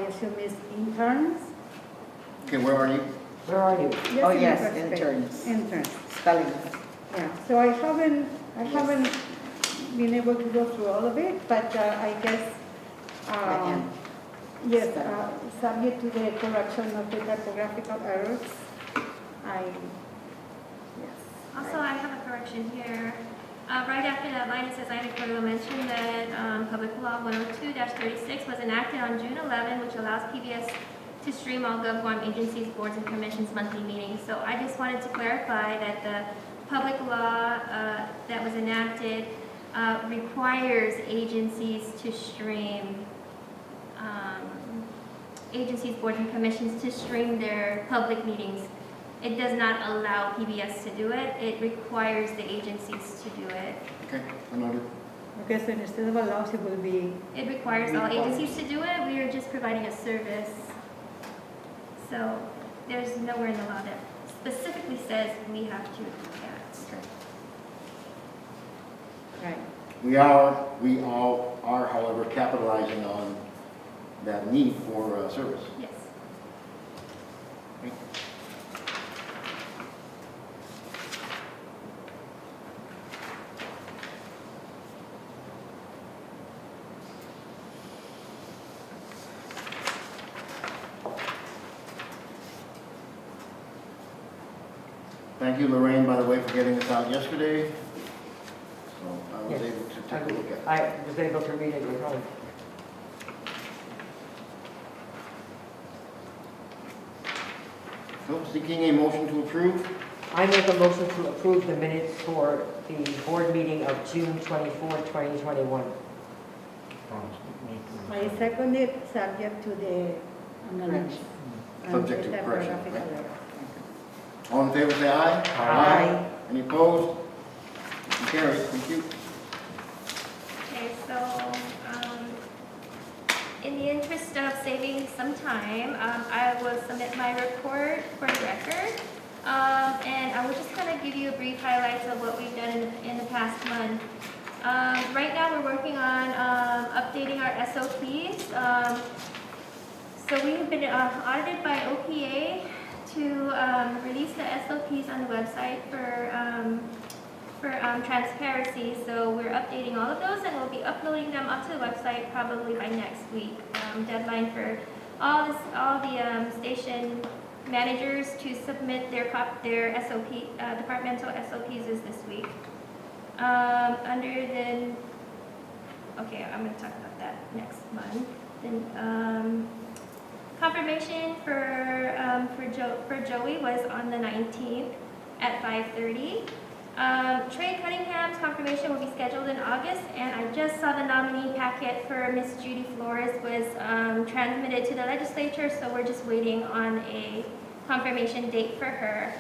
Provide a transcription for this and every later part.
assume is interns. Okay, where are you? Where are you? Yes, Oh, in the yes, first page. interns. Interns, Spelling. yeah. So I haven't been able to go through all of it, but I guess, Again. yes, subject to the correction of the typographical errors, yes. Also, I have a correction here. Right after that line, it says, I will mention that Public Law 102-36 was enacted on June 11, which allows PBS to stream all Guam agencies, boards, and commissions' monthly meetings. So I just wanted to clarify that the public law that was enacted requires agencies to stream, agencies, boards, and commissions to stream their public meetings. It does not allow PBS to do it. It requires the agencies to do it. Okay, I noted. Okay, so instead of allows, it will be, It requires all agencies to do it. We are just providing a service. So there's nowhere in the law that specifically says we have to do that. right. We all are, however, capitalizing on that need for service. Yes. Thank you, Lorraine, by the way, for getting this out yesterday. So I was Yes. able to take a look at it. I was able to read it at home. So seeking a motion to approve. I make a motion to approve the minutes for the board meeting of June 24, 2021. I second it, subject to the amendments. and Subject the to correction, typographical right? error. All in favor, say aye. Aye. Any opposed? Motion carries. Thank you. Okay, so in the interest of saving some time, I will submit my report for the record. And I will just kind of give you a brief highlights of what we've done in the past month. Right now, we're working on updating our SOPs. So we have been audited by OPA to release the SOPs on the website for transparency. So we're updating all of those, and we'll be uploading them up to the website probably by next week. Deadline for all the station managers to submit their SOP, departmental SOPs is this week. Okay, I'm going to talk about that next month. Then confirmation for Joey was on the 19th at 5:30. Trey Cunningham's confirmation will be scheduled in August, and I just saw the nominee packet for Miss Judy Flores was transmitted to the legislature, so we're just waiting on a confirmation date for her.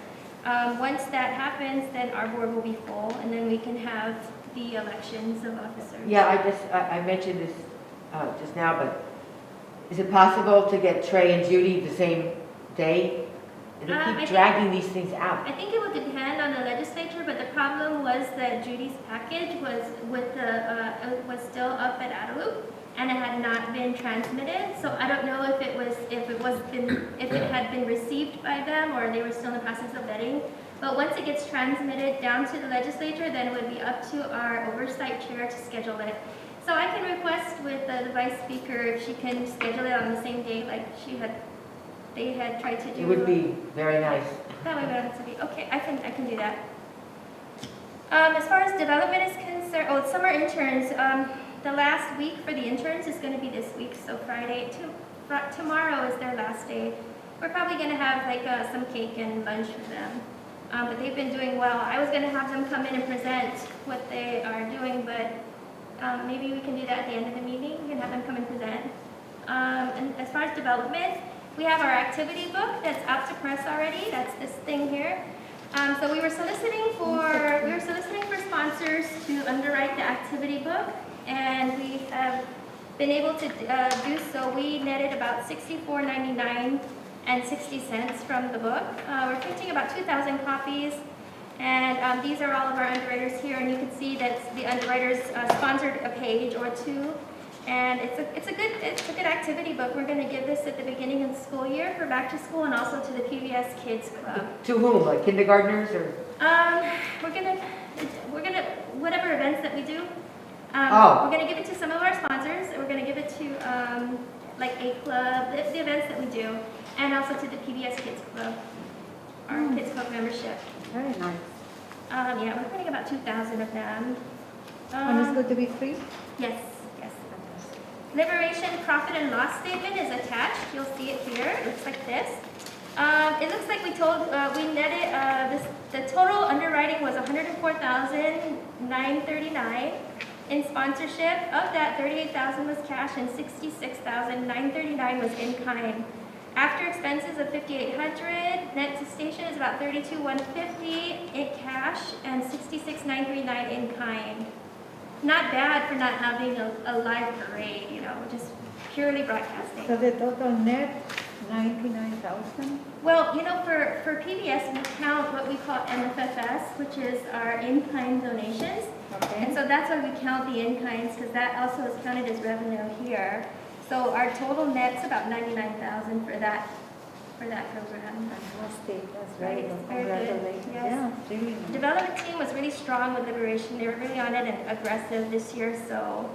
Once that happens, then our board will be full, and then we can have the elections of officers. Yeah, I mentioned this just now, but is it possible to get Trey and Judy the same day? They I keep think- dragging these things out. I think it will depend on the legislature, but the problem was that Judy's package was was still up at Adelup, and it had not been transmitted. So I don't know if it had been received by them, or they were still in the process of vetting. But once it gets transmitted down to the legislature, then it would be up to our oversight chair to schedule it. So I can request with the vice speaker if she can schedule it on the same day, like they had tried to do. It would be very nice. That way we don't have to be, okay, I can do that. As far as development is concerned, summer interns, the last week for the interns is gonna be this week, so tomorrow is their last day. We're probably gonna have like some cake and lunch for them. But they've been doing well. I was gonna have them come in and present what they are doing, but maybe we can do that at the end of the meeting. We can have them come and present. And as far as development, we have our activity book that's out to press already. That's this thing here. So we were soliciting for sponsors to underwrite the activity book, and we have been able to do so. We netted about $64.99 and 60 cents from the book. We're printing about 2,000 copies, and these are all of our underwriters here, and you can see that the underwriters sponsored a page or two. And it's a good activity book. We're gonna give this at the beginning of the school year for back to school and also to the PBS Kids Club. To whom, like kindergartners or? We're gonna, whatever events that we do, Oh. we're gonna give it to some of our sponsors. We're gonna give it to, like A Club, the events that we do, and also to the PBS Kids Club, our Kids Club membership. Very nice. Yeah, we're putting about 2,000 of them. And it's going to be free? Yes, yes. Liberation profit and loss statement is attached. You'll see it here. It looks like this. It looks like we netted, the total underwriting was $104,939 in sponsorship. Of that, $38,000 was cash and $66,939 was in kind. After expenses of $5,800, net to station is about $32,150 in cash and $66,939 in kind. Not bad for not having a live parade, you know, just purely broadcasting. So the total net, 99,000? Well, you know, for PBS, we count what we call MFFS, which is our in-kind donations. Okay. And so that's why we count the in-kinds, because that also is counted as revenue here. So our total net's about 99,000 for that program. Fantastic, that's Right, very it's good. very good, Congratulations. yes. Yeah, really nice. Development team was really strong with Liberation. They were really on it and aggressive this year, so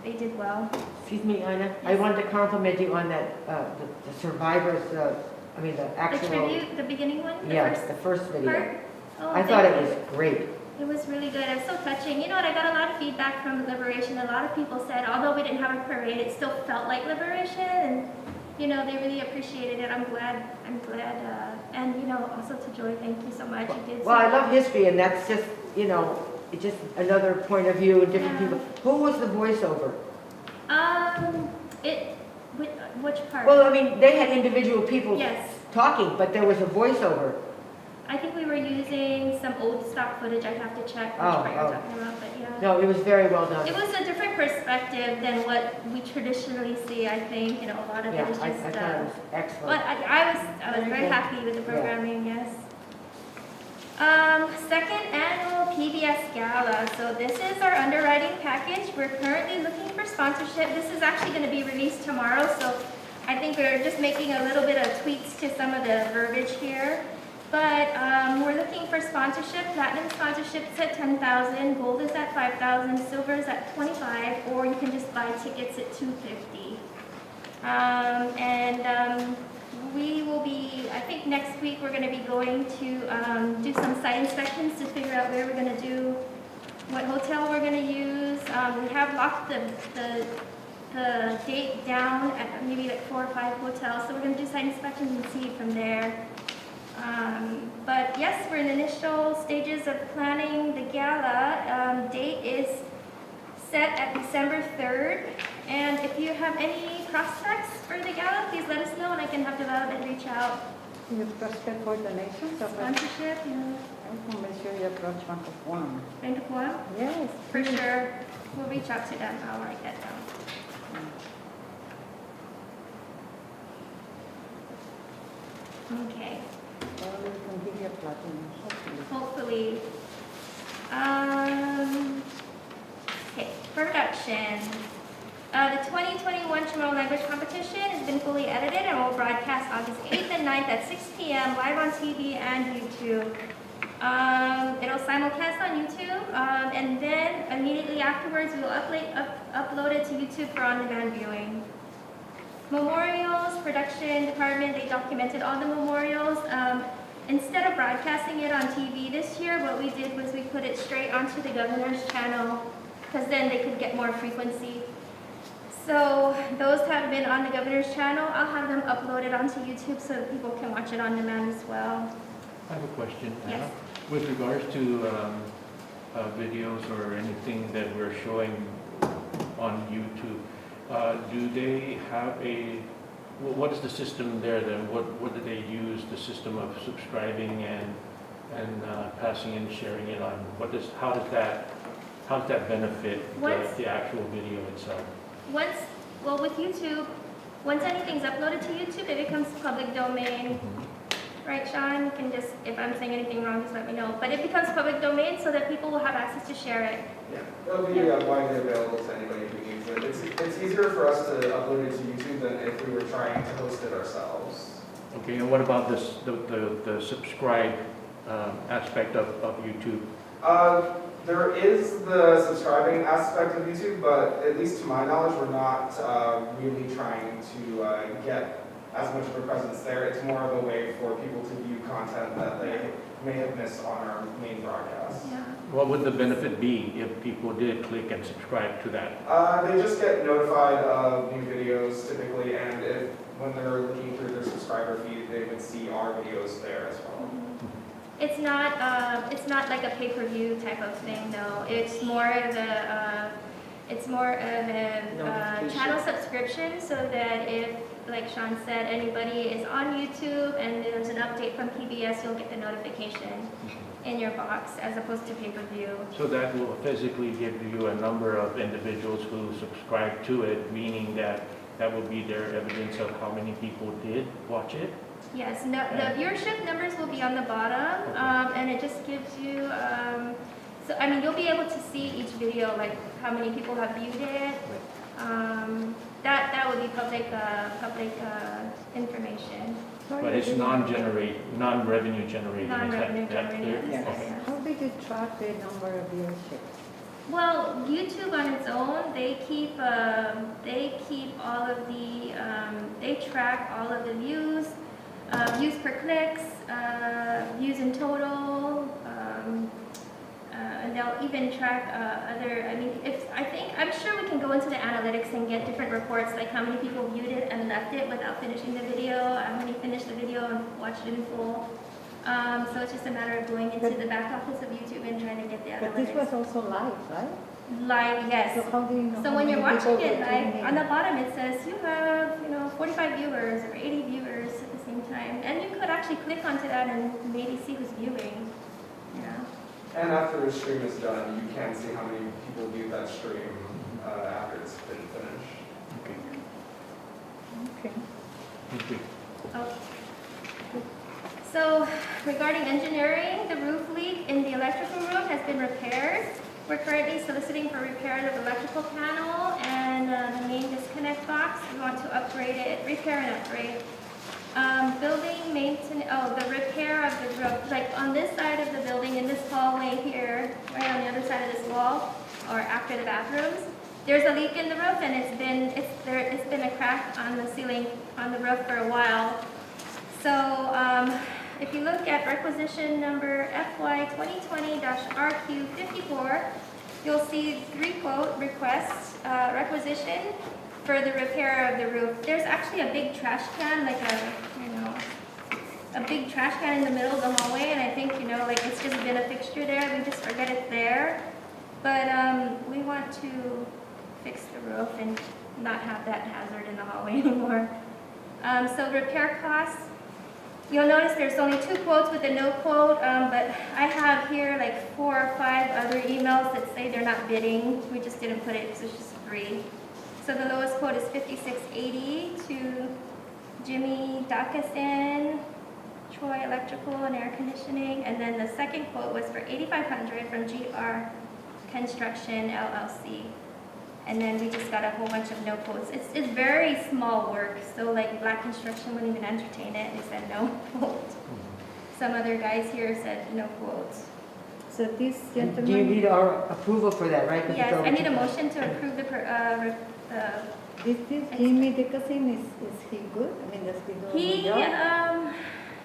they did well. Excuse me, Ina, I wanted to compliment you on that, the survivors, the The actual. tribute, the beginning one, the Yes, first the first video. part. Oh, I thought thank it you. was great. It was really good. It was so touching. You know what? I got a lot of feedback from Liberation. A lot of people said, although we didn't have a parade, it still felt like Liberation, and you know they really appreciated it. I'm glad. And you know, also to Joy, thank you so much. You did. Well, so I love history, and that's just, you know, it's just another point of view and different Yeah. people. Who was the voiceover? Which part? Well, I mean, they had individual people Yes. talking, but there was a voiceover. I think we were using some old stock footage. I'd have to check which Oh, part you're oh. talking about, but yeah. No, it was very well done. It was a different perspective than what we traditionally see. I think you know a lot of Yeah, it is I just. thought it was excellent. But I was Very very good. happy with the programming. Yes. Second annual PBS Gala. So this is our underwriting package. We're currently looking for sponsorship. This is actually going to be released tomorrow. So I think we're just making a little bit of tweaks to some of the verbiage here. But we're looking for sponsorship. Platinum sponsorship is at $10,000. Gold is at $5,000. Silver is at $25,000. Or you can just buy tickets at $250. We will be, I think next week we're going to be going to do some site inspections to figure out where we're going to do, what hotel we're going to use. We have locked the date down at maybe like 4 or 5 hotels, so we're going to do site inspections and see from there. But yes, we're in initial stages of planning the gala. Date is set at December 3rd. And if you have any prospects for the gala, please let us know and I can have development reach out. You prospect for donations or what? Sponsorship, you know, I want to make sure you approach Bank of Guam. Bank of Guam, Yes. for sure. We'll reach out to them. I'll write that down. Okay. Well, we can give you a platinum, hopefully. Hopefully. Okay, production. The 2021 Chamorro Language Competition has been fully edited and will broadcast August 8th and 9th at 6 p.m. live on TV and YouTube. It'll simulcast on YouTube, and then immediately afterwards we will upload it to YouTube for on-demand viewing. Memorials, production department, they documented all the memorials. Instead of broadcasting it on TV this year, what we did was we put it straight onto the governor's channel, because then they could get more frequency. So those have been on the governor's channel. I'll have them uploaded onto YouTube so that people can watch it on demand as well. I have a question, Anna. Yes. With regards to videos or anything that we're showing on YouTube, do they have what is the system there then? What do they use, the system of subscribing and passing and sharing it on? How does that benefit the actual video itself? With YouTube, once anything's uploaded to YouTube, it becomes public domain, right, Sean? You can just, if I'm saying anything wrong, just let me know. But it becomes public domain so that people will have access to share it. Yeah, it'll be widely available to anybody who needs it. It's easier for us to upload it to YouTube than if we were trying to host it ourselves. Okay, and what about this, the subscribe aspect of YouTube? There is the subscribing aspect of YouTube, but at least to my knowledge, we're not really trying to get as much of a presence there. It's more of a way for people to view content that they may have missed on our main broadcast. Yeah. What would the benefit be if people did click and subscribe to that? They just get notified of new videos typically, and when they're looking through their subscriber feed, they would see our videos there as well. It's not like a pay-per-view type of thing, though. It's more of a channel subscription, so that if, like Sean said, anybody is on YouTube and there's an update from PBS, you'll get the notification in your box as opposed to pay-per-view. So that will physically give you a number of individuals who subscribe to it, meaning that that will be their evidence of how many people did watch it? Yes, no, the viewership numbers will be on the bottom, and it just gives you, so I mean, you'll be able to see each video, like how many people have viewed it. That would be public information. But it's non-revenue generating. Non-revenue Is that generating, clear? yes. Okay. How did you track the number of viewership? Well, YouTube on its own, they keep all of the, they track all of the views, views per clicks, views in total, and they'll even track other, I mean, I'm sure we can go into the analytics and get different reports, like how many people viewed it and left it without finishing the video, how many finished the video and watched it in full. So it's just a matter of going into the back office of YouTube and trying to get the But this analytics. was also live, right? Live, yes. So how do you know? So how when you're many people watching it were live, tuning on in? the bottom it says you have, 45 viewers or 80 viewers at the same time. And you could actually click onto that and maybe see who's viewing, And after the stream is done, you can see how many people viewed that stream after it's been finished. Okay. Okay. Thank you. Oh. So regarding engineering, the roof leak in the electrical room has been repaired. We're currently soliciting for repair of the electrical panel and the main disconnect box. We want to upgrade it, repair and upgrade. Building maintenance, the repair of the roof, like on this side of the building, in this hallway here, right on the other side of this wall, or after the bathrooms, there's a leak in the roof, and it's been a crack on the ceiling on the roof for a while. So if you look at requisition number FY 2020-RQ54, you'll see 3 quote requests, requisition for the repair of the roof. There's actually a big trash can, like a big trash can in the middle of the hallway, and I think, like it's just been a fixture there. We just forget it's there. But we want to fix the roof and not have that hazard in the hallway anymore. So repair costs, you'll notice there's only 2 quotes with a no quote, but I have here like 4 or 5 other emails that say they're not bidding. We just didn't put it, so it's just free. So the lowest quote is $56.80 to Jimmy Dackerson, Troy Electrical and Air Conditioning, and then the second quote was for $8,500 from GR Construction LLC. And then we just got a whole bunch of no quotes. It's very small work, so like Black Construction wouldn't even entertain it. They said no quote. Some other guys here said no quotes. So this Do you gentleman, need our approval for that, right? 'Cause it's Yes, over I need a to- motion to approve the this Jimmy Dickerson, is he good? I mean, does he do a good he, job?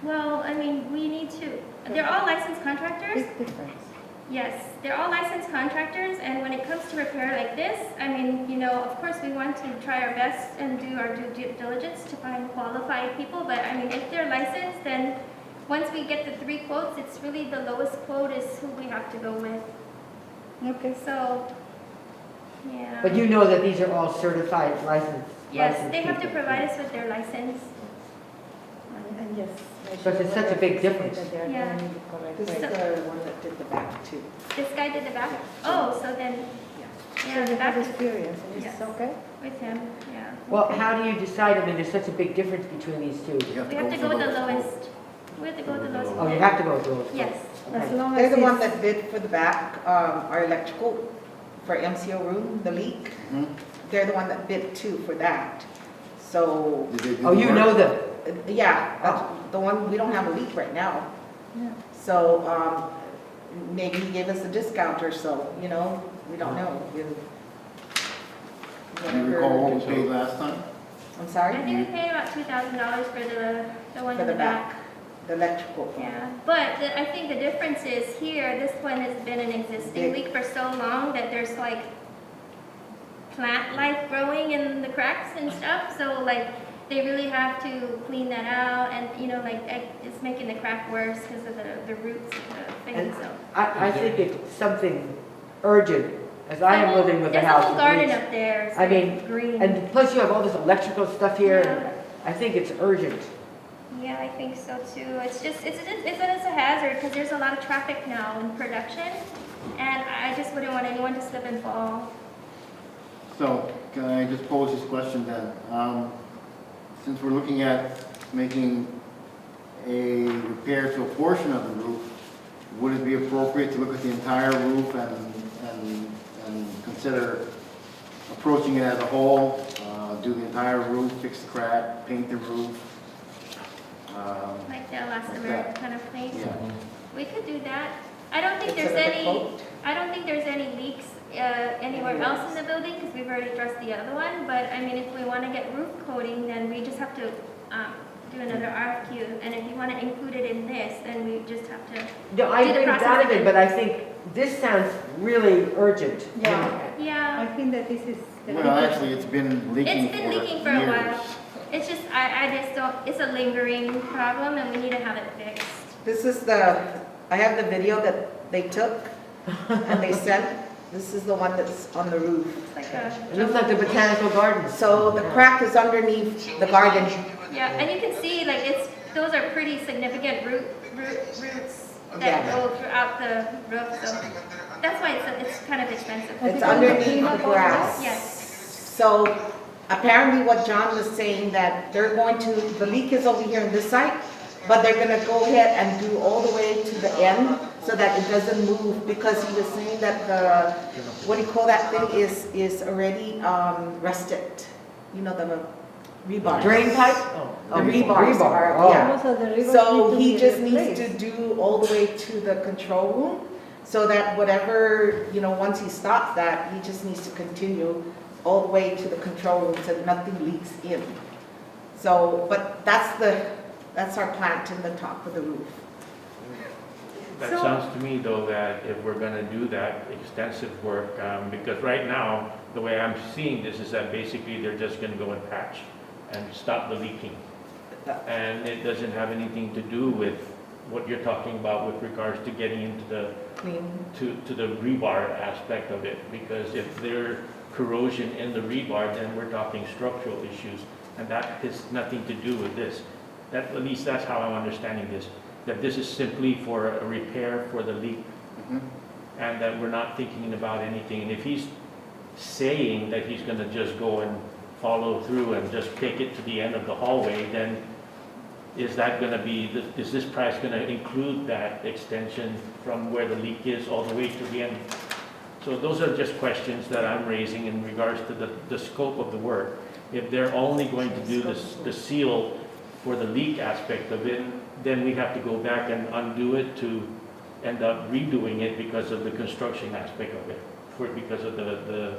well, I mean, we need to, they're all licensed contractors. Big difference. Yes, they're all licensed contractors, and when it comes to repair like this, I mean, of course we want to try our best and do our due diligence to find qualified people, but I mean, if they're licensed, then once we get the 3 quotes, it's really the lowest quote is who we have to go with. Okay. So, yeah. But you know that these are all certified licensed. Yes, licensed they have to people. provide us with their license. And yes. Because it's such a big difference. That they are Yeah. doing it correct This is way. the one that did the back too. This guy did the back. Oh, so then, So yeah, you the back have is experience, and it's Yes. okay? with him, yeah. Well, how do you decide? I mean, there's such a big difference between these two. You have We have to for go with the lowest quote. lowest. We have to go to those. Oh, you have to go to those. Yes. As Okay. long They're as the one it's, that bid for the back, our electrical for MCO room, the leak. Mhm. They're the one that bid too for that. So, Did they do Oh, the you work? know them? yeah, that's the one, we don't have a leak right now. yeah. So, maybe he gave us a discount or so, you know, we don't know. Do you recall what we paid last time? I'm I sorry, think we paid about $2,000 for the one for in the the back. back, the electrical. Yeah, but I think the difference is here, this one has been an existing Big. leak for so long that there's like plant life growing in the cracks and stuff, so like they really have to clean that out and, you know, like it's making the crack worse because of the roots of the thing, And so. I think it's something urgent, as I am living with a house. There's a whole with garden leaks. up there, I mean, it's green. And plus you have all this electrical stuff here, Yeah. and I think it's urgent. Yeah, I think so too. It's just, it's a hazard because there's a lot of traffic now in production, and I just wouldn't want anyone to slip and fall. So, can I just pose this question then? Since we're looking at making a repair to a portion of the roof, would it be appropriate to look at the entire roof and consider approaching it as a whole? Do the entire roof, fix the crack, paint the roof? Like the Like elastomer that. kind of place. Yeah. We could do that. I don't think It's there's another any, quote. I don't think there's any leaks anywhere else in the building because we've already addressed the other one. But I mean, if we want to get roof coating, then we just have to do another RFQ. And if you want to include it in this, then we just have to. No, I Do the agree with process Donovan, again. but I think this sounds really urgent. Yeah. Yeah, I think that this is. Well, actually, it's been leaking it's been for leaking for a while. years. It's just, I just don't, it's a lingering problem and we need to have it fixed. This is I have the video that they took and they sent. This is the one that's on the roof. It's like a. It looks like the botanical gardens. So the crack is underneath the garden. Yeah, and you can see like those are pretty significant roots that Yeah. go throughout the roof, so that's why it's kind of expensive. Has It's it been underneath cleaned the up all grass. Yes. So apparently what John was saying that they're going to, the leak is over here on this side, but they're gonna go ahead and do all the way to the end so that it doesn't move because he was saying that the, what do you call that thing is already rusted. You know, the rebar. Drain pipe? The rebars are, Oh. yeah. Also, the rivers So need to he be just needs replaced. to do all the way to the control room so that whatever, you know, once he stops that, he just needs to continue all the way to the control room so that nothing leaks in. So, but that's our plant in the top of the roof. That So- sounds to me, though, that if we're gonna do that extensive work, because right now, the way I'm seeing this is that basically they're just gonna go and patch and stop the leaking. And it doesn't have anything to do with what you're talking about with regards to getting into the, Clean. to the rebar aspect of it. Because if there's corrosion in the rebar, then we're talking structural issues, and that has nothing to do with this. That, at least that's how I'm understanding this, that this is simply for a repair for the leak, Mhm. and that we're not thinking about anything. And if he's saying that he's gonna just go and follow through and just take it to the end of the hallway, then is that gonna be, is this price gonna include that extension from where the leak is all the way to the end? So those are just questions that I'm raising in regards to the scope of the work. If they're only going to do this, the seal for the leak aspect of it, then we have to go back and undo it to end up redoing it because of the construction aspect of it, because of the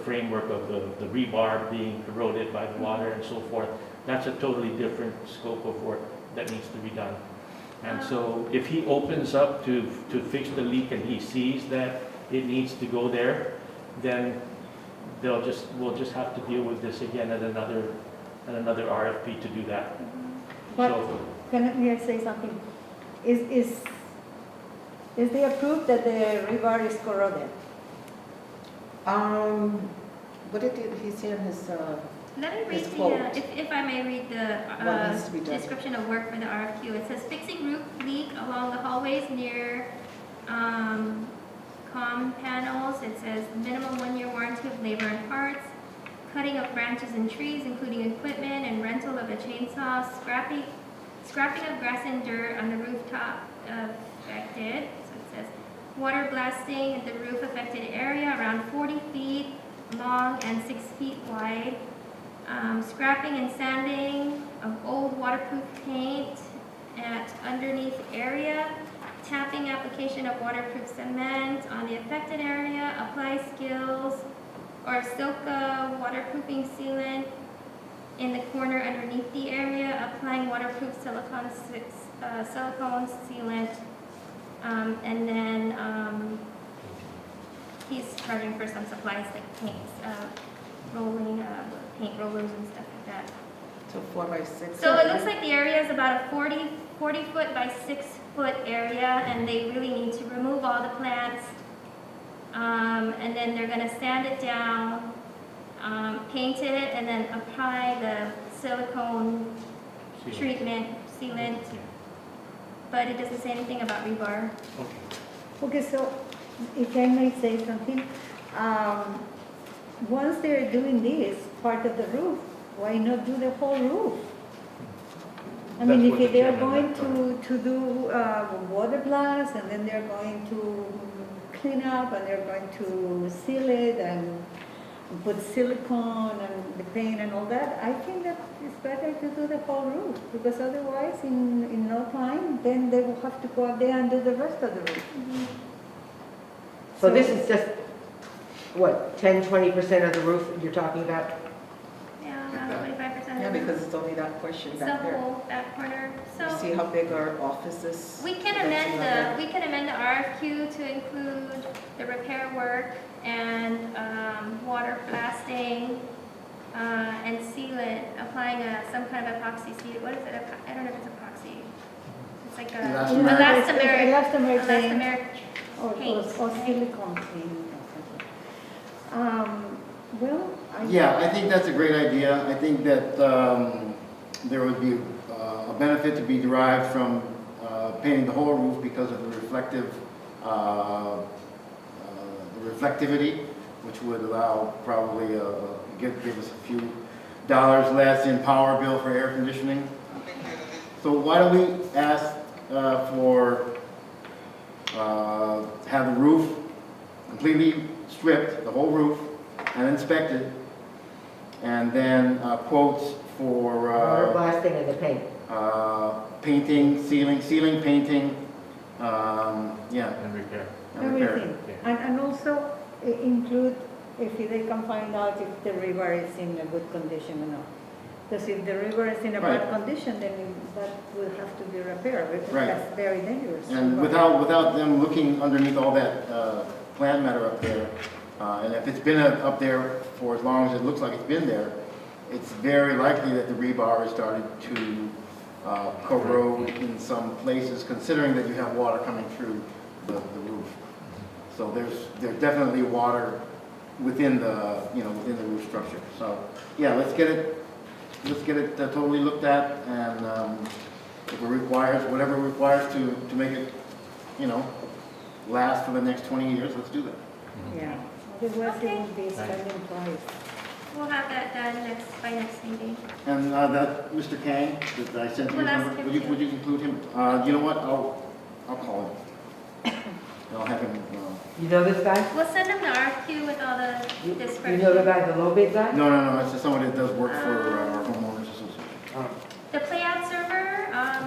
framework of the rebar being eroded by the water and so forth. That's a totally different scope of work that needs to be done. And so if he opens up to fix the leak and he sees that it needs to go there, then we'll just have to deal with this again at another RFP to do that. But So, may I say something? Is there proof that the rebar is corroded? What did he say in his, Let me read This quote. if I may read What needs to be the done. description of work for the RFQ. It says fixing roof leak along the hallways near comm panels. It says minimum 1-year warranty of labor and parts, cutting of branches and trees, including equipment and rental of a chainsaw, scrapping of grass and dirt on the rooftop affected. So it says, water blasting at the roof affected area around 40 feet long and 6 feet wide. Scrapping and sanding of old waterproof paint at underneath area. Tapping application of waterproof cement on the affected area. Apply skills or Silka waterproofing sealant in the corner underneath the area. Applying waterproof silicone sealant. And then he's charging for some supplies like paints, rolling, paint rollers and stuff like that. So 4 by 6. So it looks like the area is about a 40 foot by 6 foot area, and they really need to remove all the plants. And then they're gonna sand it down, paint it, and then apply the silicone treatment, sealant. But it doesn't say anything about rebar. Okay, so if I may say something, once they're doing this part of the roof, why not do the whole roof? I That's mean, what if the they're chairman going to do water blast, and then they're going to clean up, and they're going to seal it, and put silicone and the paint and all that, I think that it's better to do the whole roof, because otherwise, in no time, then they will have to go up there and do the rest of the roof. So this is just, what, 10, 20% of the roof you're talking about? Yeah, around 25%. Yeah, because it's only that portion It's the back there. whole back corner. You see So how big our office is? we can amend the RFQ to include the repair work and water blasting and sealant, applying some kind of epoxy seal. What is it? I don't know if it's epoxy. It's like a Elastomeric. Elastomeric or paint. silicone paint. Well, Yeah, I think that's a great idea. I think that there would be a benefit to be derived from painting the whole roof because of the reflectivity, which would allow probably give us a few dollars less in power bill for air conditioning. So why don't we ask have the roof completely stripped, the whole roof, and inspected, and then quotes for Water blasting and the paint. painting, sealing, painting, yeah, And repair. and repair. everything. And also include if they can find out if the river is in a good condition or not. Because if the river is in a bad Right. condition, then that will have to be repaired, because Right. that's very dangerous. And without them looking underneath all that plant matter up there, and if it's been up there for as long as it looks like it's been there, it's very likely that the rebar has started to corrode in some places, considering that you have water coming through the roof. So there's definitely water within the roof structure. So yeah, let's get it totally looked at, and if it requires whatever it requires to make it last for the next 20 years, let's do that. Yeah, otherwise it Okay. will be spending twice. We'll have that done by next meeting. And that Mr. Kang that I sent you, We'll ask number, him would to. you include him? You know what? I'll call him. And I'll have him. You know this guy? We'll send them the RFQ with all the You description. know the guy, the low bid guy? No. It's just somebody that does work for our homeowners association. The playout server,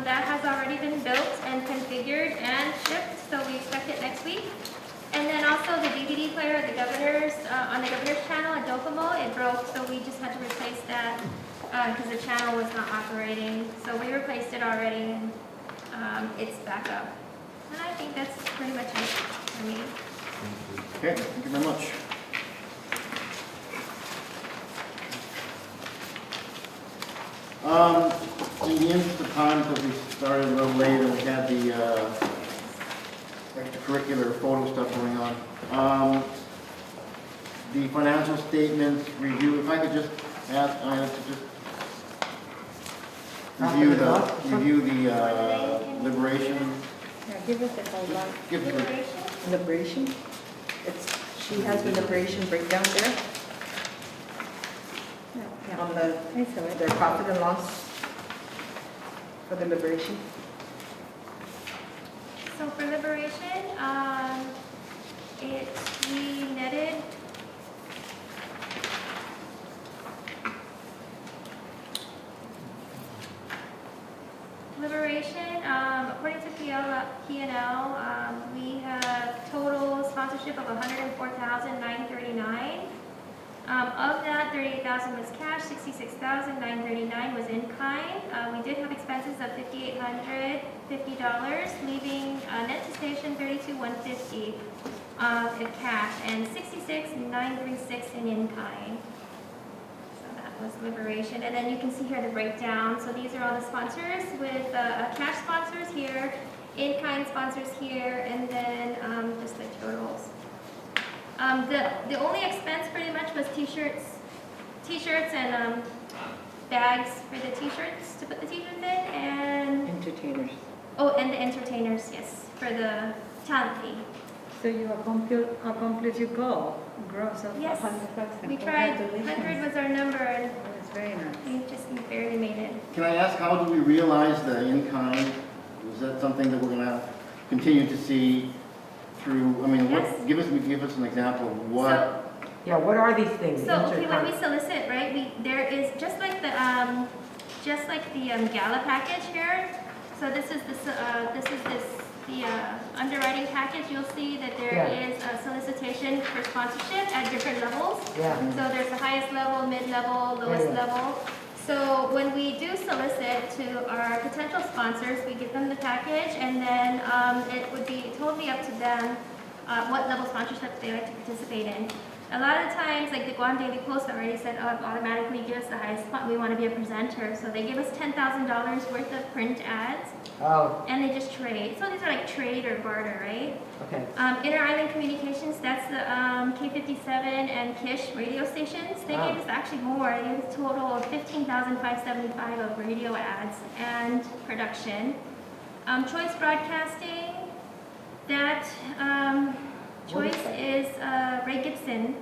that has already been built and configured and shipped, so we expect it next week. And then also the DVD player at the governor's, on the governor's channel at Docomo, it broke, so we just had to replace that, because the channel was not operating. So we replaced it already, and it's back up. And I think that's pretty much it for me. Okay, thank you very much. In the interest of time, because we started a little late and we had the extracurricular photo stuff going on. The financial statements review, if I could just ask Ina to just review the liberation. Yeah, give us the whole lot. Give us the- Liberation? Liberation. She has the liberation breakdown there Yeah, on the I saw it. their profit and loss for the liberation? So for liberation, we netted liberation, according to P&L, we have total sponsorship of $104,939. Of that, $38,000 was cash, $66,939 was in kind. We did have expenses of $5,850, leaving net to station $32,150 in cash and $66,936 in kind. So that was liberation. And then you can see here the breakdown. So these are all the sponsors with cash sponsors here, in kind sponsors here, and then just the totals. The only expense pretty much was t-shirts and bags for the t-shirts, to put the t-shirts in, and, Entertainers. oh, and the entertainers, yes, for the talent fee. So you accomplished your goal, gross of Yes, 100,000. we tried, Congratulations. 100 was our number, and That's very nice. we just barely made it. Can I ask, how do we realize the in-kind? Is that something that we're gonna continue to see through, I mean, Yes. give us an example of what? Yeah, what are these things? So, okay, when we Intercom- solicit, right, there is, just like the gala package here, so this is the underwriting package, you'll see that there Yeah. is a solicitation for sponsorship at different levels. Yeah, So there's the highest level, mid-level, lowest Yeah. level. So when we do solicit to our potential sponsors, we give them the package, and then it would be totally up to them what level sponsorship they like to participate in. A lot of times, like the Guam Daily Post already said, automatically give us the highest spot, we want to be a presenter. So they give us $10,000 worth of print ads, oh, and they just trade. So these are like trade or barter, right? okay. Inter-Island Communications, that's the K57 and Kish radio stations. They gave us actually more. They gave us a total of $15,575 of radio ads and production. Choice Broadcasting, that choice is Ray Gibson.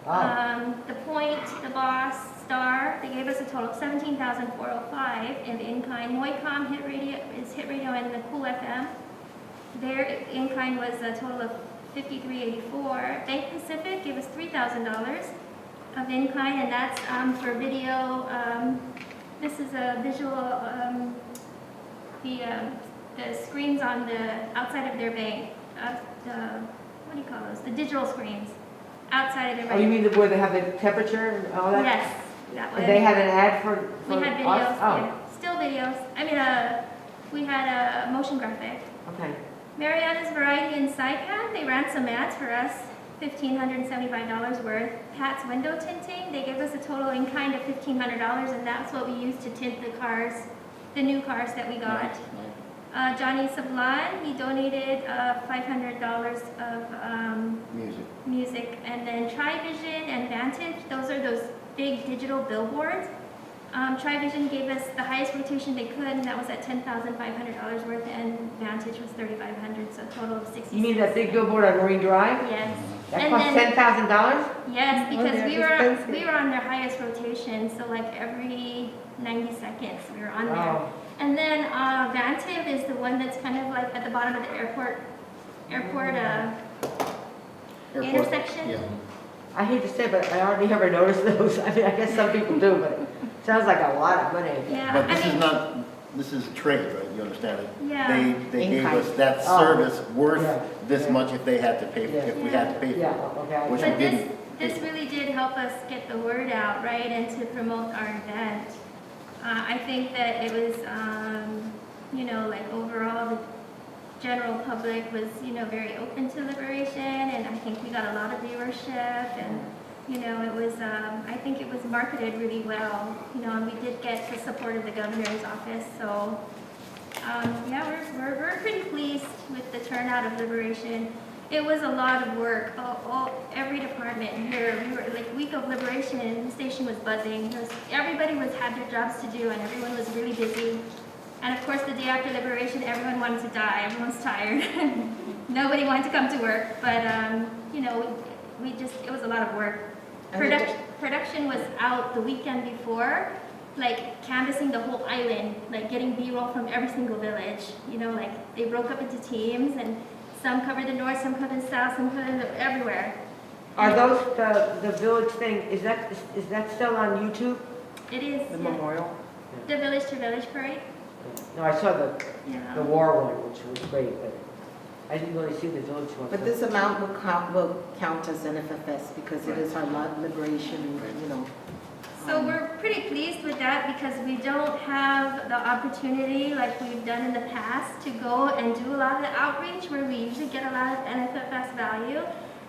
Oh, The Point, The Boss, Star, they gave us a total of $17,405 in the in-kind. Moicom Hit Radio and the Cool FM. Their in-kind was a total of $53.84. Bank Pacific gave us $3,000 of in-kind, and that's for video. This is a visual, the screens on the outside of their bank. What do you call those? The digital screens outside of their oh, you bank. mean where they have the temperature and all that? Yes, that one. And they had an ad for We had us? videos, Oh, yeah, still videos. I mean, we had a motion graphic. okay. Mariana's Variety and Saipan, they ran some ads for us, $1,575 worth. Pat's Window Tinting, they gave us a total in kind of $1,500, and that's what we used to tint the cars, the new cars that we got. Johnny Sablan, he donated $500 of music. And then Trivision and Vantage, those are those big digital billboards. Trivision gave us the highest rotation they could, and that was at $10,500 worth, and Vantage was $3,500, so a total of $66,000. You mean that big billboard on Marine Drive? Yes. That And cost then- $10,000? Yes, because they're we expensive. were on their highest rotation, so like every 90 seconds we were on there. Wow. And then Vantive is the one that's kind of like at the bottom of the airport intersection. Yeah. I hate to say, but I hardly ever notice those. I mean, I guess some people do, but it sounds like a lot of money. Yeah, But I this is mean, not, this is trade, right? You understand it? Yeah. They gave In-kind. us that Oh. service worth Yeah. this Yeah. much if they had to pay, Yeah. if we had to pay Yeah, for it. okay. Which but we didn't. this really did help us get the word out, right, and to promote our event. I think that it was, like overall the general public was, very open to liberation, and I think we got a lot of viewership, and, it was, I think it was marketed really well, and we did get the support of the governor's office, so, yeah, we're pretty pleased with the turnout of liberation. It was a lot of work, every department here, we were, like, week of liberation, the station was buzzing, everybody had their jobs to do, and everyone was really busy. And of course, the day after liberation, everyone wanted to die. Everyone's tired. Nobody wanted to come to work. But, it was a lot of work. And Production was out the weekend before. like canvassing the whole island, like getting B-roll from every single village. You know, like they broke up into teams, and some covered the north, some covered the south, some covered everywhere. Are those, the village thing, is that still on YouTube? It is, The yeah. memorial? The village to village parade. No, I saw the Yeah. war one, which was great, but I didn't really see the village one. But this amount will count as NFFS because it is our liberation, you know. So we're pretty pleased with that because we don't have the opportunity like we've done in the past to go and do a lot of the outreach where we usually get a lot of NFFS value.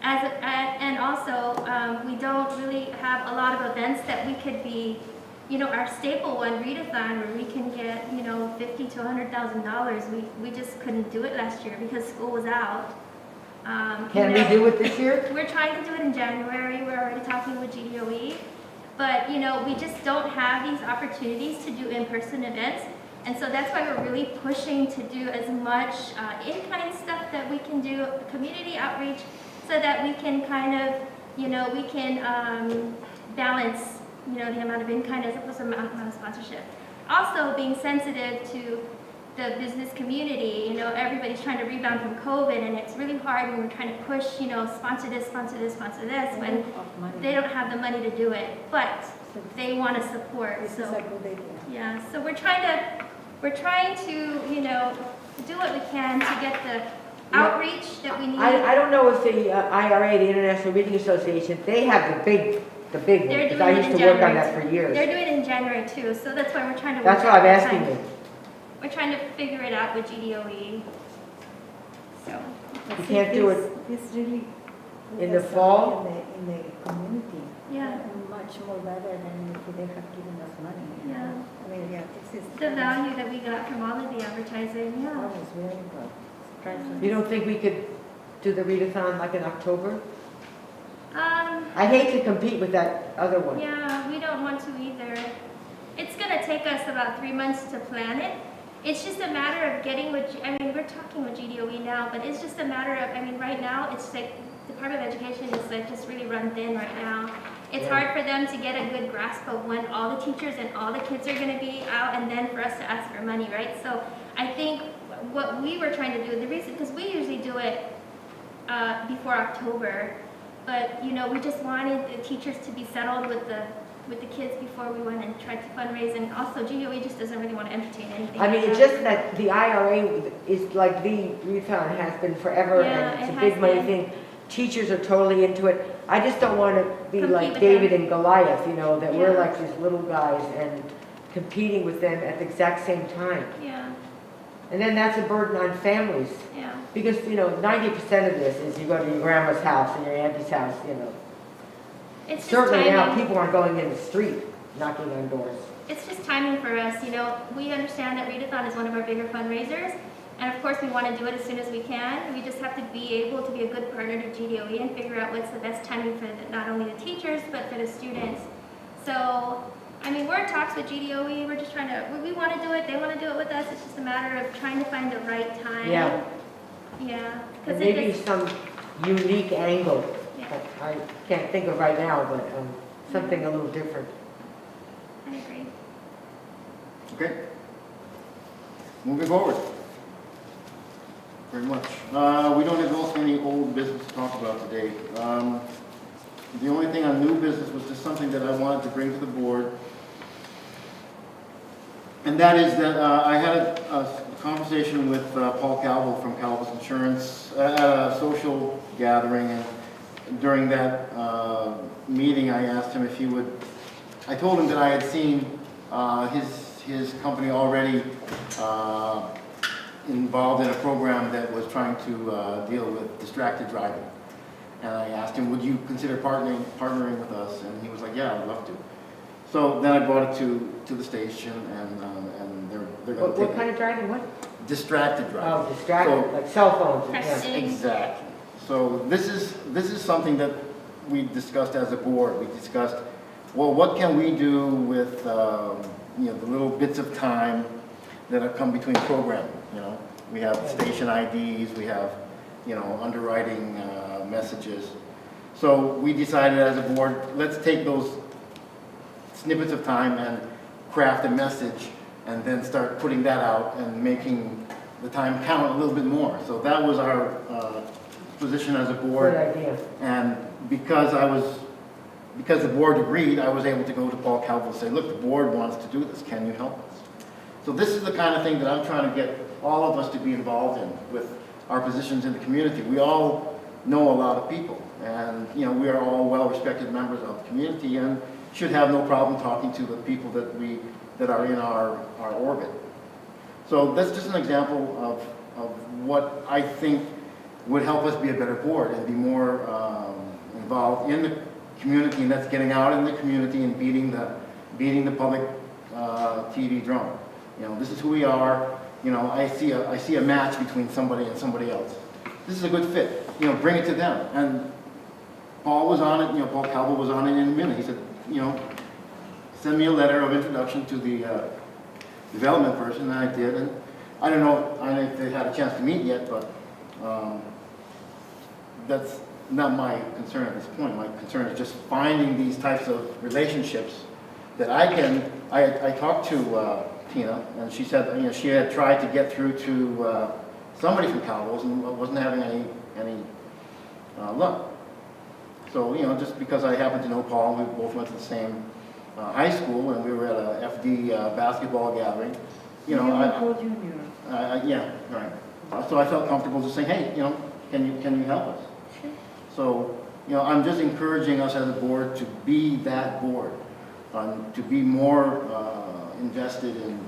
And also, we don't really have a lot of events that we could be, you know, our staple one, readathon, where we can get, you know, $50,000 to $100,000. We just couldn't do it last year because school was out. Can we do it this year? We're trying to do it in January. We're already talking with GDOE. But, you know, we just don't have these opportunities to do in-person events. And so that's why we're really pushing to do as much in-kind stuff that we can do, community outreach, so that we can kind of, you know, we can balance, you know, the amount of in-kind as opposed to the amount of sponsorship. Also being sensitive to the business community, you know, everybody's trying to rebound from COVID, and it's really hard when we're trying to push, you know, sponsor this, sponsor this, sponsor this, when they don't have the money to do it, but they want to support. This is So a good idea. yeah, so we're trying to, you know, do what we can to get the outreach that we need. I don't know if the IRA, the International Reading Association, they have the big one, They're because doing I it used in to work on January that for years. They're doing it in January too, so that's why we're trying to. That's work why I'm out asking time. you. We're trying to figure it out with GDOE. So, But You see, can't do this really. In the puts us fall? In the community. yeah, And much more better than if they have given us money. Yeah. I mean, yeah, this is. the value that we got from all of the advertising, That yeah. was very good. Surprising. You don't think we could do the readathon like in October? Um, I hate to compete with that other one. yeah, we don't want to either. It's gonna take us about 3 months to plan it. It's just a matter of getting with, I mean, we're talking with GDOE now, but it's just a matter of, I mean, right now, it's like, Department of Education is like just really run thin right now. It's Yeah. hard for them to get a good grasp of when all the teachers and all the kids are gonna be out, and then for us to ask for money, right? So I think what we were trying to do, the reason, because we usually do it before October, but, you know, we just wanted the teachers to be settled with the kids before we went and tried to fundraise, and also GDOE just doesn't really want to entertain anything. I mean, like it's that. just that the IRA is like the readathon has been forever, Yeah, and it's it a big has money been. thing. Teachers are totally into it. I just don't want to be Compete like with David them. and Goliath, you know, that we're Yeah. like these little guys and competing with them at the exact same time. Yeah, And then that's a burden on families, yeah. because, you know, 90% of this is you go to your grandma's house and your auntie's house, you know. It's just Certainly now, timing. people aren't going in the street, knocking on doors. It's just timing for us, you know. We understand that Readathon is one of our bigger fundraisers, and of course, we want to do it as soon as we can. We just have to be able to be a good partner to GDOE and figure out what's the best timing for not only the teachers, but for the students. So, I mean, we're in talks with GDOE. We're just trying to, we want to do it, they want to do it with us. It's just a matter of trying to find the right time. Yeah. Yeah. And 'Cause maybe it just, some unique angle, yeah, that I can't think of right now, but something a little different. I agree. Okay. Moving forward. Very much. We don't have also any old business to talk about today. The only thing on new business was just something that I wanted to bring to the board. And that is that I had a conversation with Paul Calvo from Calvo's Insurance at a social gathering. And during that meeting, I asked him if he would, I told him that I had seen his company already involved in a program that was trying to deal with distracted driving. And I asked him, would you consider partnering with us? And he was like, yeah, I'd love to. So then I brought it to the station, and they're going to take What kind of driving, what? distracted driving. Oh, distracted, like cell phones. Yeah. Texting. Exactly. So this is something that we discussed as a board. We discussed, well, what can we do with you know, the little bits of time that have come between programming. You know, we have station IDs, we have, you know, underwriting messages. So we decided as a board, let's take those snippets of time and craft a message and then start putting that out and making the time count a little bit more. So that was our position as a board. Good idea. And because the board agreed, I was able to go to Paul Calvo and say, look, the board wants to do this, can you help us? So this is the kind of thing that I'm trying to get all of us to be involved in with our positions in the community. We all know a lot of people, and we are all well-respected members of the community and should have no problem talking to the people that are in our orbit. So that's just an example of what I think would help us be a better board and be more involved in the community, and that's getting out in the community and beating the public TV drum. This is who we are. I see a match between somebody and somebody else. This is a good fit. Bring it to them. And Paul was on it. Paul Calvo was on it in a minute. He said, send me a letter of introduction to the development person, and I did. And I don't know if they had a chance to meet yet, but that's not my concern at this point. My concern is just finding these types of relationships that I talked to Tina, and she said, she had tried to get through to somebody from Calvo's and wasn't having any luck. So, just because I happen to know Paul, we both went to the same high school, and we were at a FD basketball gathering. Paul Junior. Yeah, right. So I felt comfortable just saying, hey, can you help us? Sure. So, I'm just encouraging us as a board to be that board, to be more invested in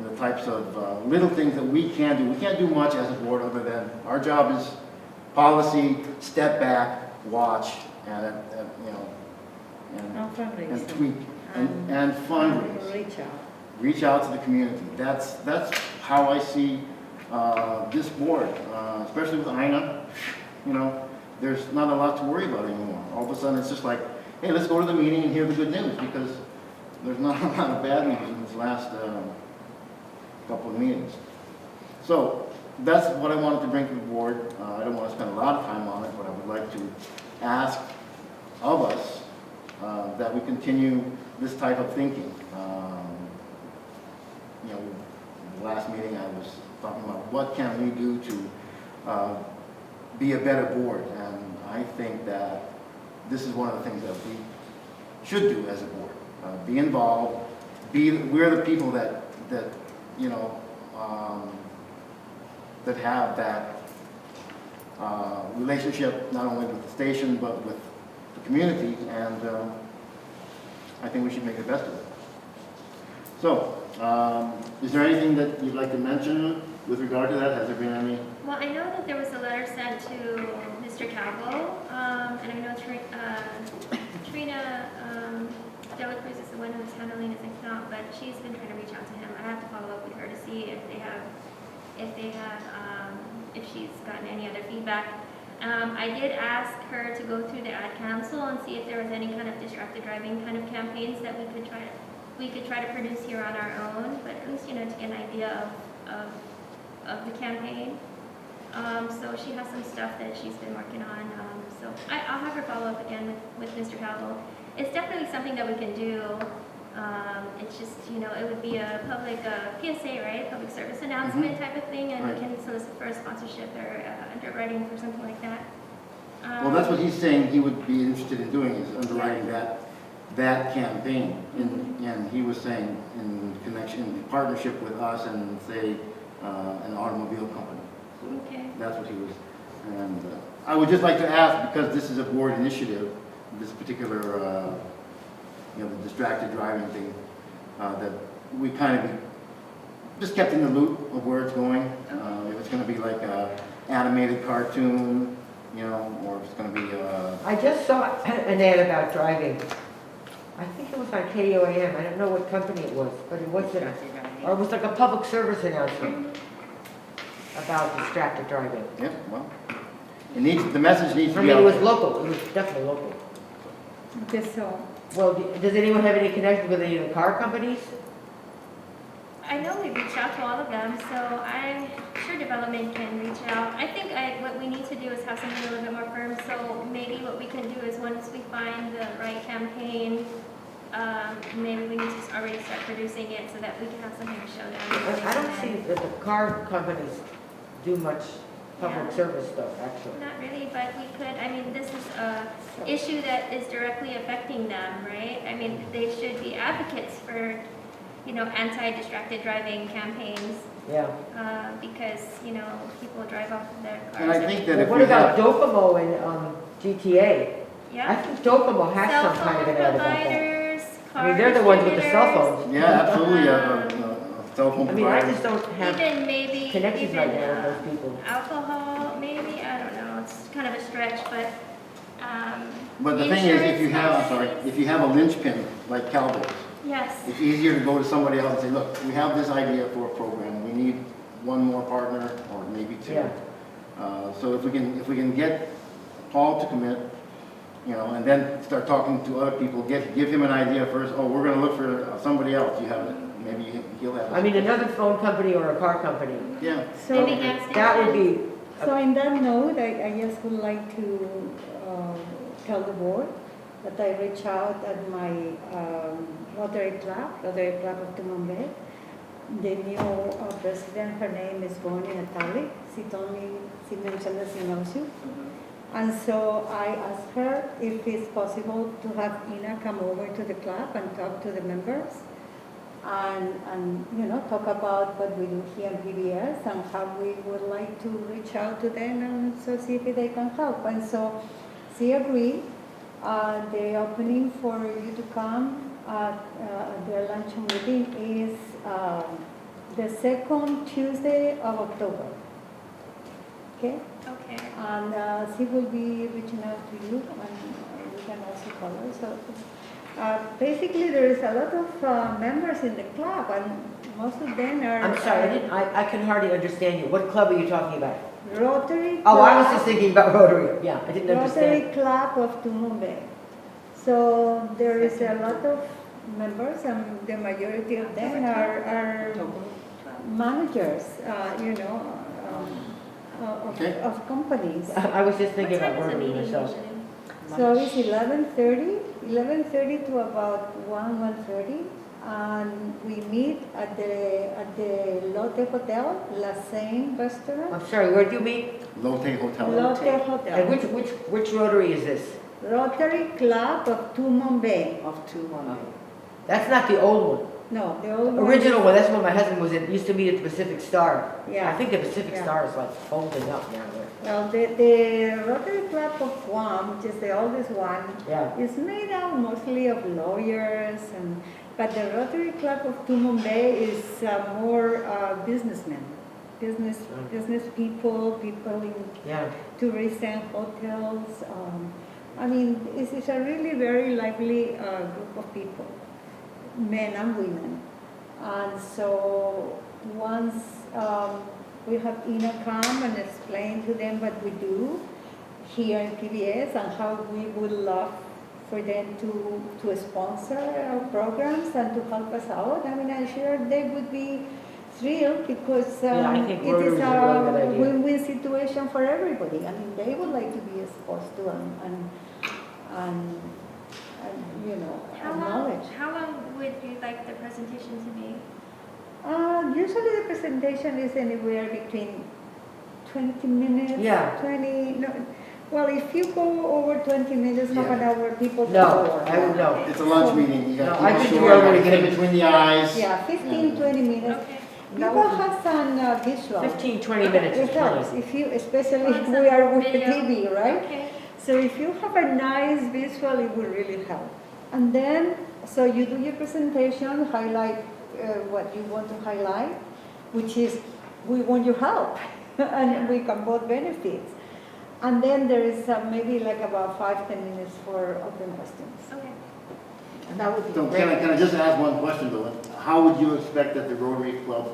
the types of little things that we can do. We can't do much as a board other than our job is policy, step back, watch, and and tweak and fundraise. Reach out to the community. That's how I see this board, especially with Ina. There's not a lot to worry about anymore. All of a sudden, it's just like, hey, let's go to the meeting and hear the good news, because there's not a lot of bad news in this last couple of meetings. So that's what I wanted to bring to the board. I don't want to spend a lot of time on it, but I would like to ask of us that we continue this type of thinking. The last meeting I was talking about what can we do to be a better board, and I think that this is one of the things that we should do as a board. Be involved. We're the people that that have that relationship not only with the station but with the community, and I think we should make the best of it. So, is there anything that you'd like to mention with regard to that? Has there been any? Well, I know that there was a letter sent to Mr. Calvo, and I know Trina Delacruz is the one who's handling his account, but she's been trying to reach out to him. I have to follow up with her to see if she's gotten any other feedback. I did ask her to go through the ad council and see if there was any kind of distracted driving kind of campaigns that we could try to produce here on our own, but at least to get an idea of the campaign. So she has some stuff that she's been working on. So I'll have her follow up again with Mr. Calvo. It's definitely something that we can do. It's just, it would be a public PSA, right? Public service announcement type of thing, and Right. we can solicit for a sponsorship or underwriting for something like that. Well, that's what he's saying he would be interested in doing, is underwriting that campaign. And he was saying in partnership with us and say an automobile company. So Okay. that's what he was. And I would just like to ask, because this is a board initiative, this particular the distracted driving thing, that we kind of just kept in the loop of where it's going. If it's going to be like a animated cartoon, or if it's going to be I just saw an ad about driving. I think it was on KOAM. I don't know what company it was, but it wasn't, or it was like a public service announcement about distracted driving. yeah, well, the message needs to I be mean, out it was there. local. It was definitely local. Okay, so, Well, does anyone have any connection with any of the car companies? I know we reached out to all of them, so I'm sure development can reach out. I think what we need to do is have something a little bit more firm, so maybe what we can do is once we find the right campaign, maybe we need to already start producing it so that we can have something to show them. I don't see that the car companies do much public Yeah. service stuff, actually. Not really, but we could, I mean, this is a issue that is directly affecting them, right? I mean, they should be advocates for, you know, anti-distracted driving campaigns, Yeah. because, you know, people drive off of their cars. And I think that Well, if what we about have, Docomo and GTA? I Yeah. think Docomo has Cell some kind of phone an ad about that. providers, I car mean, they're the ones with the cell distributors, phones. yeah, absolutely, a cell phone I mean, I provider. just don't have even maybe, connections even right now with those people. alcohol, maybe, I don't know, it's kind of a stretch, but, But the thing is, if you insurance have, I'm sorry, policies. if you have a linchpin like Cowboys, Yes, it's easier to go to somebody else and say, look, we have this idea for a program, we need one more partner, or maybe two. Yeah. So if we can get Paul to commit, you know, and then start talking to other people, give him an idea first, oh, we're gonna look for somebody else, you have it, maybe he'll have it. I mean, another phone company or a car company. Yeah. So, maybe gas stations. That would be, so in that note, I just would like to tell the board that I reach out at my Rotary Club of Tumambe. The new president, her name is Bonnie Natali. She mentioned that she knows you. And so I asked her if it's possible to have Ina come over to the club and talk to the members and you know, talk about what we do here in PBS and how we would like to reach out to them and so see if they can help. And so she agreed. The opening for you to come their luncheon meeting is the second Tuesday of October. Okay? Okay. And she will be reaching out to you, and we can also call her. So basically, there is a lot of members in the club, and most of them are. I'm sorry, I can hardly understand you. What club are you talking about? Rotary Club. Oh, I was just thinking about Rotary. Yeah, I didn't Rotary understand. Club of Tumumbe. So there is a lot of members, and the majority of them are managers, you know, Okay. of companies. I was just thinking What about time is the Rotary meeting myself. usually? So it's 11:30 to about 1:30, and we meet at the Lotte Hotel, La Seine restaurant. I'm sorry, where do you meet? Lotte Hotel. Lotte And Hotel. which Rotary is this? Rotary Club of Tumombe. Of 2-1. That's not the old No, the old one. one. Original one, that's when my husband was in, used to meet at the Pacific Star. Yeah. I think the Pacific Yeah. Star is like folding up now. Well, the Rotary Club of Guam, which is the oldest one, Yeah. is made out mostly of lawyers, but the Rotary Club of Tumumbe is more businessmen, business people in Yeah. tourism hotels. I mean, it's a really very lively group of people, men and women. And so once we have Ina come and explain to them what we do here in PBS and how we would love for them to sponsor our programs and to help us out. I mean, I'm sure they would be thrilled because Yeah, I think it Rotary is is a really good a idea. win-win situation for everybody. I mean, they would like to be exposed to and you know, knowledge. How long would you like the presentation to be? Usually the presentation is anywhere between 20 minutes, Yeah. 20, no, well, if you go over 20 minutes, half an Yeah. hour, people No, go. I would know. It's a lunch meeting, you No, got I people think short, you're already get getting- in between the eyes. Yeah, 15, 20 minutes. Okay. You That will would be- have some visual. 15, 20 minutes is It helps, plenty. if you, especially Want if some we are with the video? TV, right? Okay. So if you have a nice visual, it will really help. And then, so you do your presentation, highlight what you want to highlight, which is, we want your help, and we can both benefit. And then there is maybe like about 5-10 minutes for open questions. Okay. And that would be So great. can I just ask one question though? How would you expect that the Rotary Club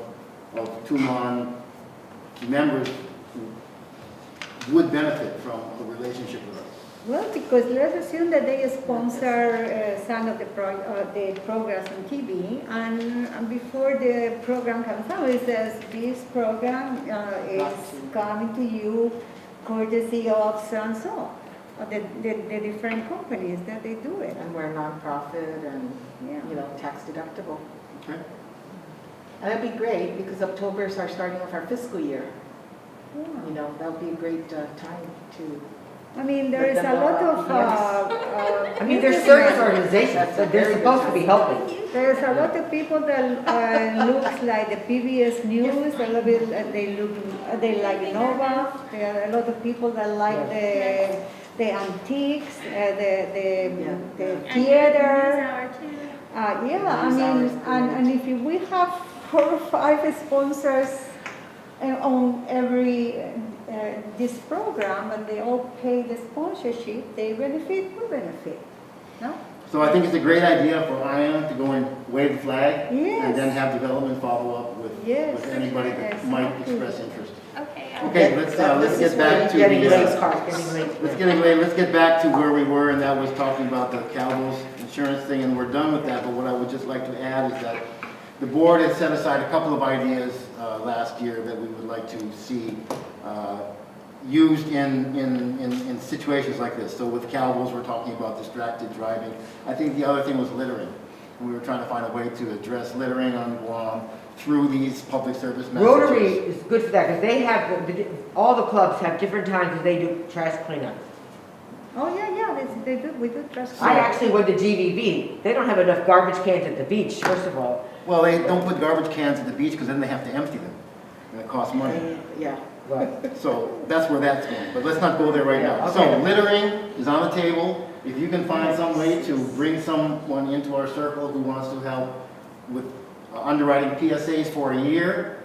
of Tumon members would benefit from a relationship with us? Well, because let's assume that they sponsor some of the programs on TV, and before the program comes out, it says this program is coming to you courtesy of so and so. the different companies that they do it. And we're a nonprofit and, Yeah. you know, tax deductible. Okay. And that'd be great because October is our starting of our fiscal year. You Yeah. know, that would be a great time to, I mean, there Let is a them know lot about of. I mean, they're service organizations, so they're supposed to be helping. There's a lot of people that looks like the PBS News, a little bit, they like Nova. There are a lot of people that like the antiques, the And News theater. Hour too. Yeah, I News hour mean, is and if we have 4 or 5 sponsors on every, this program, and they all pay the sponsorship, they benefit, we benefit, no? So I think it's a great idea for Ion to go and wave the flag. Yes. And then have development follow up with Yes. anybody that might Exactly. express interest. Okay, Okay, let's get back to Getting the, late, Getting late. let's getting late, let's get back to where we were, and that was talking about the Cowboys insurance thing, and we're done with that, but what I would just like to add is that the board had set aside a couple of ideas last year that we would like to see used in situations like this. So with Cowboys, we're talking about distracted driving. I think the other thing was littering. And we were trying to find a way to address littering on Guam through these public service messages. Rotary is good for that, because they have, all the clubs have different times that they do trash cleanup. Oh, yeah, they do, we do trust. I actually went to GVB, they don't have enough garbage cans at the beach, first of all. Well, they don't put garbage cans at the beach because then they have to empty them, and it costs money. yeah. Right. So that's where that's going, but let's not go there right now. Yeah, So okay. littering is on the table. If you can find some way to bring someone into our circle who wants to help with underwriting PSAs for a year,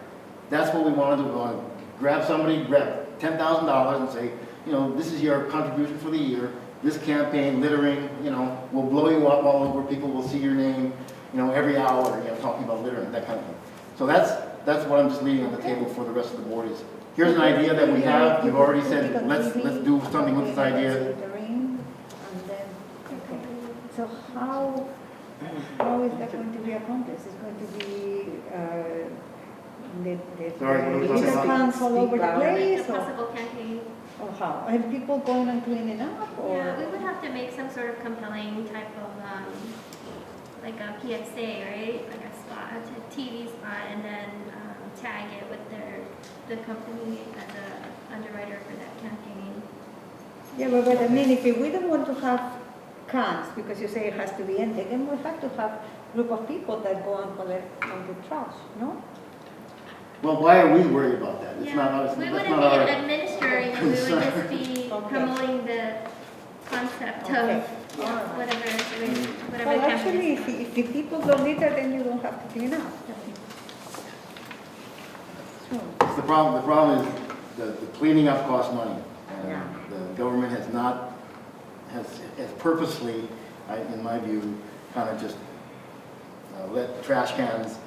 that's what we want to do. We want to grab somebody, grab $10,000 and say, you know, this is your contribution for the year. This campaign, littering, you know, will blow you up all over. People will see your name, you know, every hour, you know, talking about littering, that kind of thing. So that's what I'm just leaving on the table for the rest of the board is, here's an idea that we have. You've already said, let's do something with this idea. And then, okay, so how is that going to be accomplished? It's going to be, Sorry, what are we the talking about? cans all over the Like place, a or possible campaign. how? And people going and cleaning up, or? Yeah, we would have to make some sort of compelling type of, like a PSA, right? Like a spot, a TV spot, and then tag it with the company as a underwriter for that campaign. Yeah, but I mean, if we don't want to have cans, because you say it has to be empty, then we have to have a group of people that go and collect on the trash, no? Well, why are we worried about that? It's not us, We that's wouldn't not be our administering, we would just be Okay. promoting the concept Okay. of All right. whatever Well, campaign actually, is. if the people don't litter, then you don't have to clean up. So, The problem is the cleaning up costs money. And Yeah. the government has purposely, in my view, kind of just let trash cans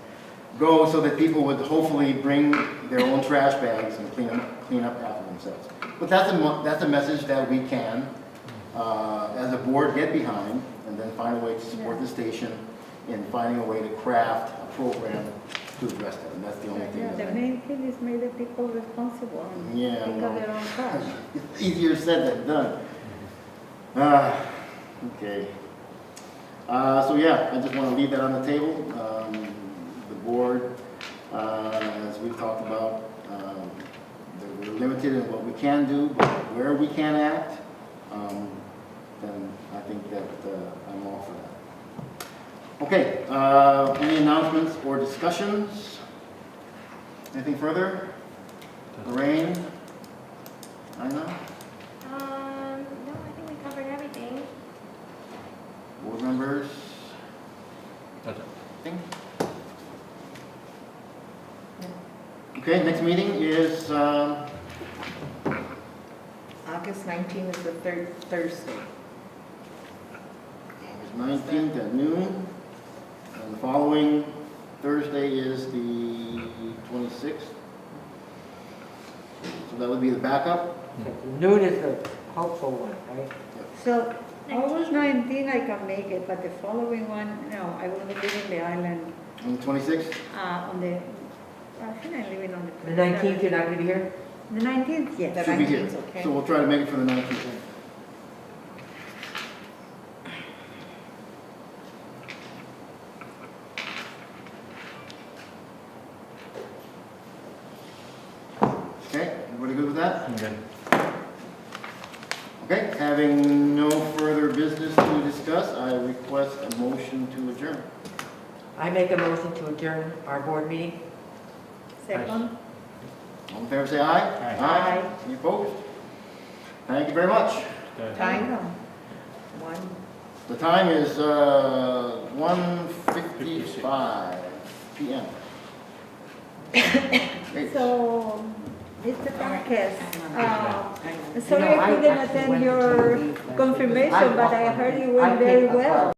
go so that people would hopefully bring their own trash bags and clean up after themselves. But that's a message that we can, as a board, get behind and then find a way to support the station in finding a way to craft a program to address that. And that's the only thing yeah, that the main thing is make the people responsible and Yeah, think well. of their own trash. It's easier said than done. Okay. So yeah, I just want to leave that on the table. The board, as we've talked about, we're limited in what we can do, but where we can act, then I think that I'm all for that. Okay, any announcements or discussions? Anything further? Lorraine? Ina? No, I think we covered everything. Board members? That's it. Anything? Okay, next meeting is, August 19th is the third Thursday. August 19th at noon. And the following Thursday is the 26th. So that would be the backup. Noon is the hopeful one, right? So, August 19, I can make it, but the following one, no, I will be leaving the island, On the 26th? on the, I think I'm leaving on the. The 19th, you're not gonna be here? The 19th, yes. The Should be here. 19th, okay. So we'll try to make it for the 19th. that? Okay. Okay, having no further business to discuss, I request a motion to adjourn. I make a motion to adjourn our board meeting. Second? All in favor, say aye. Aye. Any opposed? Thank you very much. Time? One. The time is 1:55 PM. Great. So, Mr. Marquez, sorry No, I couldn't actually attend went to your leave last week. confirmation, but I heard you went I very picked up well.